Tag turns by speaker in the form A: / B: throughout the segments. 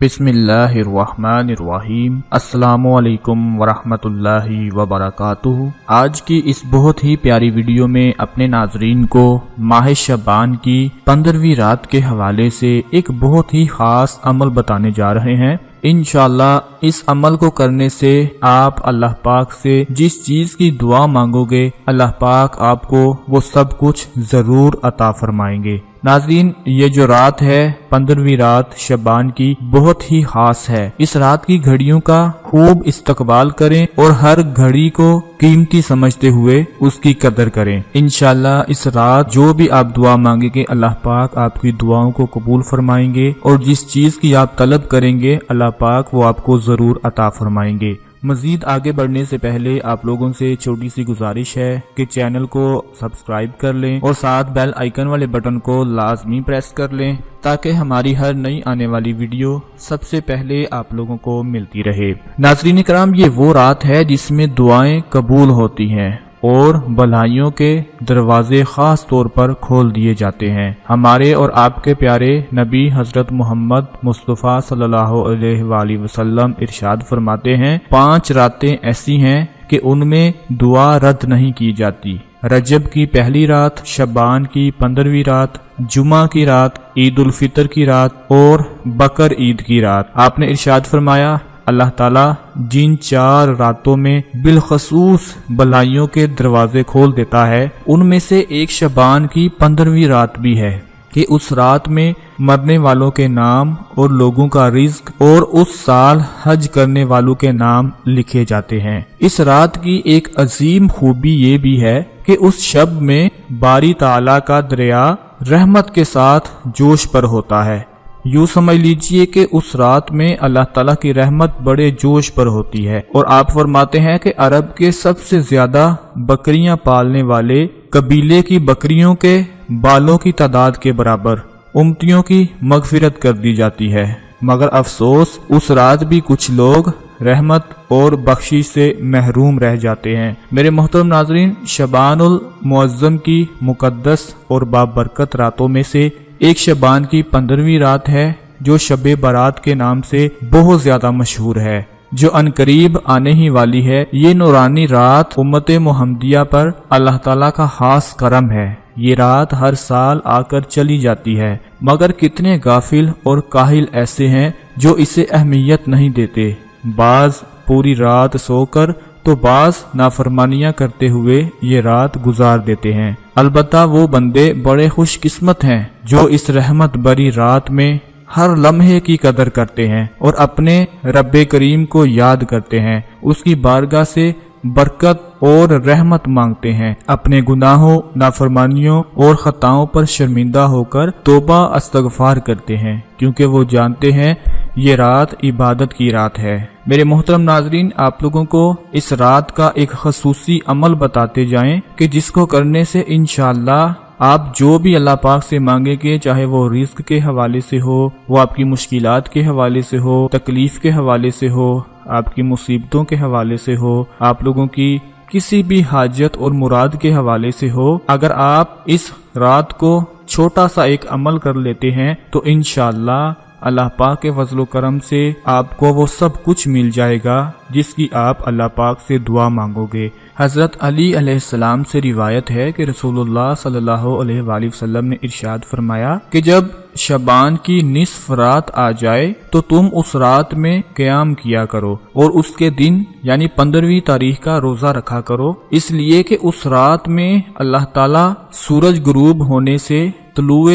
A: بسم اللہ الرحمن الرحیم۔ السلام علیکم ورحمۃ اللہ وبرکاتہ۔ آج کی اس بہت ہی پیاری ویڈیو میں اپنے ناظرین کو ماہ شعبان کی 15ویں رات کے حوالے سے ایک بہت ہی خاص عمل بتانے جا رہے ہیں۔ انشاءاللہ اس عمل کو کرنے سے آپ اللہ پاک سے جس چیز کی دعا مانگو گے، اللہ پاک آپ کو وہ سب کچھ ضرور عطا فرمائیں گے۔ ناظرین، یہ جو رات ہے 15ویں رات شعبان کی بہت ہی خاص ہے۔ اس رات کی گھڑیوں کا خوب استقبال کریں اور ہر گھڑی کو قیمتی سمجھتے ہوئے اس کی قدر کریں۔ انشاءاللہ اس رات جو بھی آپ دعا مانگیں گے، اللہ پاک آپ کی دعاؤں کو قبول فرمائیں گے، اور جس چیز کی آپ طلب کریں گے اللہ پاک وہ آپ کو ضرور عطا فرمائیں گے۔ مزید آگے بڑھنے سے پہلے آپ لوگوں سے چھوٹی سی گزارش ہے کہ چینل کو سبسکرائب کر لیں اور ساتھ بیل آئیکن والے بٹن کو لازمی پریس کر لیں تاکہ ہماری ہر نئی آنے والی ویڈیو سب سے پہلے آپ لوگوں کو ملتی رہے۔ ناظرین کرام، یہ وہ رات ہے جس میں دعائیں قبول ہوتی ہیں اور بھلائیوں کے دروازے خاص طور پر کھول دیے جاتے ہیں۔ ہمارے اور آپ کے پیارے نبی حضرت محمد مصطفیٰ صلی اللہ علیہ وآلہ وسلم ارشاد فرماتے ہیں، 5 راتیں ایسی ہیں کہ ان میں دعا رد نہیں کی جاتی۔ رجب کی پہلی رات، شعبان کی 15ویں رات، جمعہ کی رات، عید الفطر کی رات اور بقر عید کی رات۔ آپ نے ارشاد فرمایا، اللہ تعالیٰ جن 4 راتوں میں بالخصوص بھلائیوں کے دروازے کھول دیتا ہے، ان میں سے ایک شعبان کی 15ویں رات بھی ہے کہ اس رات میں مرنے والوں کے نام اور لوگوں کا رزق اور اس سال حج کرنے والوں کے نام لکھے جاتے ہیں۔ اس رات کی ایک عظیم خوبی یہ بھی ہے کہ اس شب میں باری تعالیٰ کا دریا رحمت کے ساتھ جوش پر ہوتا ہے۔ یوں سمجھ لیجئے کہ اس رات میں اللہ تعالیٰ کی رحمت بڑے جوش پر ہوتی ہے، اور آپ فرماتے ہیں کہ عرب کے سب سے زیادہ بکریاں پالنے والے قبیلے کی بکریوں کے بالوں کی تعداد کے برابر امتیوں کی مغفرت کر دی جاتی ہے۔ مگر افسوس، اس رات بھی کچھ لوگ رحمت اور بخشش سے محروم رہ جاتے ہیں۔ میرے محترم ناظرین، شعبان المعظم کی مقدس اور بابرکت راتوں میں سے ایک شعبان کی 15ویں رات ہے جو شب برات کے نام سے بہت زیادہ مشہور ہے، جو عنقریب آنے ہی والی ہے۔ یہ نورانی رات امت محمدیہ پر اللہ تعالیٰ کا خاص کرم ہے۔ یہ رات ہر سال آ کر چلی جاتی ہے، مگر کتنے غافل اور کاہل ایسے ہیں جو اسے اہمیت نہیں دیتے۔ بعض پوری رات سو کر تو بعض نافرمانیاں کرتے ہوئے یہ رات گزار دیتے ہیں۔ البتہ وہ بندے بڑے خوش قسمت ہیں جو اس رحمت بری رات میں ہر لمحے کی قدر کرتے ہیں اور اپنے رب کریم کو یاد کرتے ہیں، اس کی بارگاہ سے برکت اور رحمت مانگتے ہیں، اپنے گناہوں، نافرمانیوں اور خطاؤں پر شرمندہ ہو کر توبہ استغفار کرتے ہیں، کیونکہ وہ جانتے ہیں یہ رات عبادت کی رات ہے۔ میرے محترم ناظرین، آپ لوگوں کو اس رات کا ایک خصوصی عمل بتاتے جائیں کہ جس کو کرنے سے انشاءاللہ آپ جو بھی اللہ پاک سے مانگیں گے، چاہے وہ رزق کے حوالے سے ہو، وہ آپ کی مشکلات کے حوالے سے ہو، تکلیف کے حوالے سے ہو، آپ کی مصیبتوں کے حوالے سے ہو، آپ لوگوں کی کسی بھی حاجت اور مراد کے حوالے سے ہو، اگر آپ اس رات کو چھوٹا سا ایک عمل کر لیتے ہیں تو انشاءاللہ اللہ پاک کے فضل و کرم سے آپ کو وہ سب کچھ مل جائے گا جس کی آپ اللہ پاک سے دعا مانگو گے۔ حضرت علی علیہ السلام سے روایت ہے کہ رسول اللہ صلی اللہ علیہ وآلہ وسلم نے ارشاد فرمایا کہ جب شعبان کی نصف رات آ جائے تو تم اس رات میں قیام کیا کرو اور اس کے دن یعنی 15ویں تاریخ کا روزہ رکھا کرو، اس لیے کہ اس رات میں اللہ تعالیٰ سورج غروب ہونے سے طلوع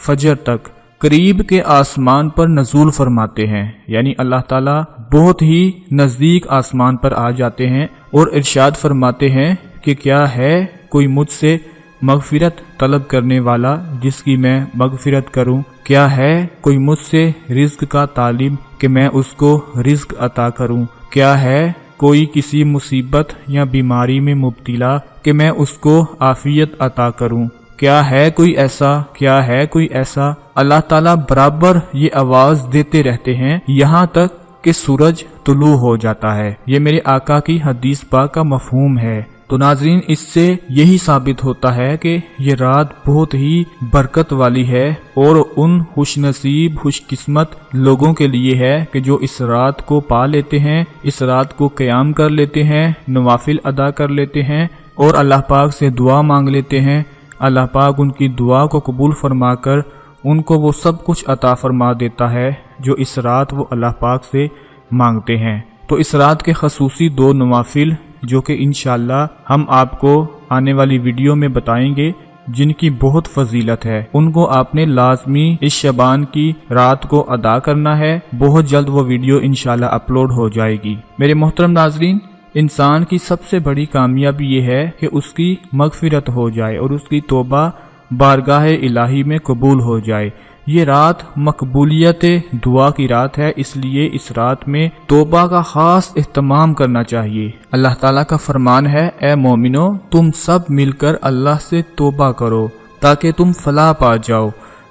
A: فجر تک قریب کے آسمان پر نزول فرماتے ہیں، یعنی اللہ تعالیٰ بہت ہی نزدیک آسمان پر آ جاتے ہیں اور ارشاد فرماتے ہیں کہ کیا ہے کوئی مجھ سے مغفرت طلب کرنے والا جس کی میں مغفرت کروں، کیا ہے کوئی مجھ سے رزق کا طالب کہ میں اس کو رزق عطا کروں، کیا ہے کوئی کسی مصیبت یا بیماری میں مبتلا کہ میں اس کو عافیت عطا کروں، کیا ہے کوئی ایسا۔ اللہ تعالیٰ برابر یہ آواز دیتے رہتے ہیں یہاں تک کہ سورج طلوع ہو جاتا ہے۔ یہ میرے آقا کی حدیث پاک کا مفہوم ہے۔ تو ناظرین اس سے یہی ثابت ہوتا ہے کہ یہ رات بہت ہی برکت والی ہے اور ان خوش نصیب خوش قسمت لوگوں کے لیے ہے کہ جو اس رات کو پا لیتے ہیں، اس رات کو قیام کر لیتے ہیں، نوافل ادا کر لیتے ہیں اور اللہ پاک سے دعا مانگ لیتے ہیں۔ اللہ پاک ان کی دعا کو قبول فرما کر ان کو وہ سب کچھ عطا فرما دیتا ہے جو اس رات وہ اللہ پاک سے مانگتے ہیں۔ تو اس رات کے خصوصی 2 نوافل جو کہ انشاءاللہ ہم آپ کو آنے والی ویڈیو میں بتائیں گے، جن کی بہت فضیلت ہے، ان کو آپ نے لازمی اس شبان کی رات کو ادا کرنا ہے۔ بہت جلد وہ ویڈیو انشاءاللہ اپلوڈ ہو جائے گی۔ میرے محترم ناظرین، انسان کی سب سے بڑی کامیابی یہ ہے کہ اس کی مغفرت ہو جائے اور اس کی توبہ بارگاہ الہی میں قبول ہو جائے۔ یہ رات مقبولیت دعا کی رات ہے، اس لیے اس رات میں توبہ کا خاص اہتمام کرنا چاہیے۔ اللہ تعالیٰ کا فرمان ہے، اے مومنو تم سب مل کر اللہ سے توبہ کرو تاکہ تم فلاح پا جاؤ۔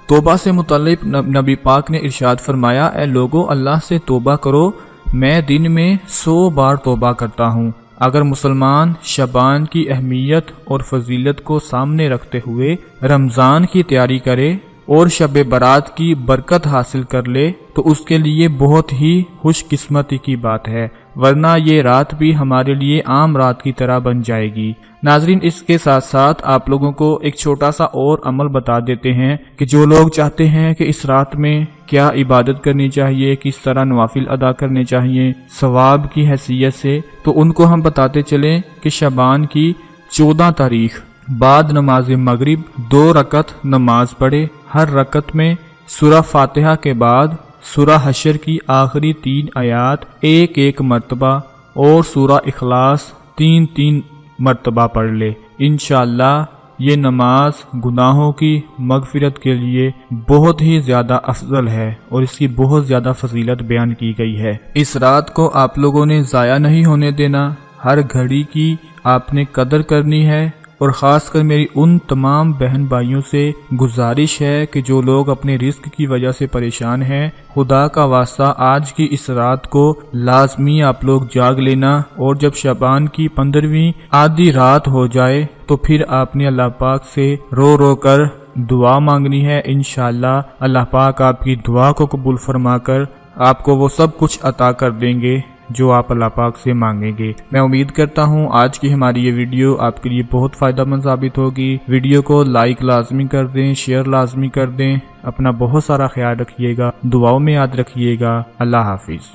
A: توبہ سے متعلق نبی پاک نے ارشاد فرمایا، اے لوگو اللہ سے توبہ کرو، میں دن میں 100 بار توبہ کرتا ہوں۔ اگر مسلمان شبان کی اہمیت اور فضیلت کو سامنے رکھتے ہوئے رمضان کی تیاری کرے اور شب برات کی برکت حاصل کر لے تو اس کے لیے بہت ہی خوش قسمتی کی بات ہے، ورنہ یہ رات بھی ہمارے لیے عام رات کی طرح بن جائے گی۔ ناظرین، اس کے ساتھ ساتھ آپ لوگوں کو ایک چھوٹا سا اور عمل بتا دیتے ہیں کہ جو لوگ چاہتے ہیں کہ اس رات میں کیا عبادت کرنی چاہیے، کس طرح نوافل ادا کرنے چاہیے ثواب کی حیثیت سے، تو ان کو ہم بتاتے چلیں کہ شعبان کی 14 تاریخ بعد نماز مغرب 2 رکعت نماز پڑھے، ہر رکعت میں سورہ فاتحہ کے بعد سورہ حشر کی آخری 3 آیات ایک مرتبہ اور سورہ اخلاص 3 مرتبہ پڑھ لے۔ انشاءاللہ یہ نماز گناہوں کی مغفرت کے لیے بہت ہی زیادہ افضل ہے اور اس کی بہت زیادہ فضیلت بیان کی گئی ہے۔ اس رات کو آپ لوگوں نے ضائع نہیں ہونے دینا، ہر گھڑی کی آپ نے قدر کرنی ہے، اور خاص کر میری ان تمام بہن بھائیوں سے گزارش ہے کہ جو لوگ اپنے رزق کی وجہ سے پریشان ہیں، خدا کا واسطہ آج کی اس رات کو لازمی آپ لوگ جاگ لینا، اور جب شعبان کی 15ویں آدھی رات ہو جائے تو پھر آپ نے اللہ پاک سے رو رو کر دعا مانگنی ہے۔ انشاءاللہ اللہ پاک آپ کی دعا کو قبول فرما کر آپ کو وہ سب کچھ عطا کر دیں گے جو آپ اللہ پاک سے مانگیں گے۔ میں امید کرتا ہوں آج کی ہماری یہ ویڈیو آپ کے لیے بہت فائدہ مند ثابت ہوگی۔ ویڈیو کو لائک لازمی کر دیں، شیئر لازمی کر دیں، اپنا بہت سارا خیال رکھیے گا، دعاؤں میں یاد رکھیے گا۔ اللہ حافظ۔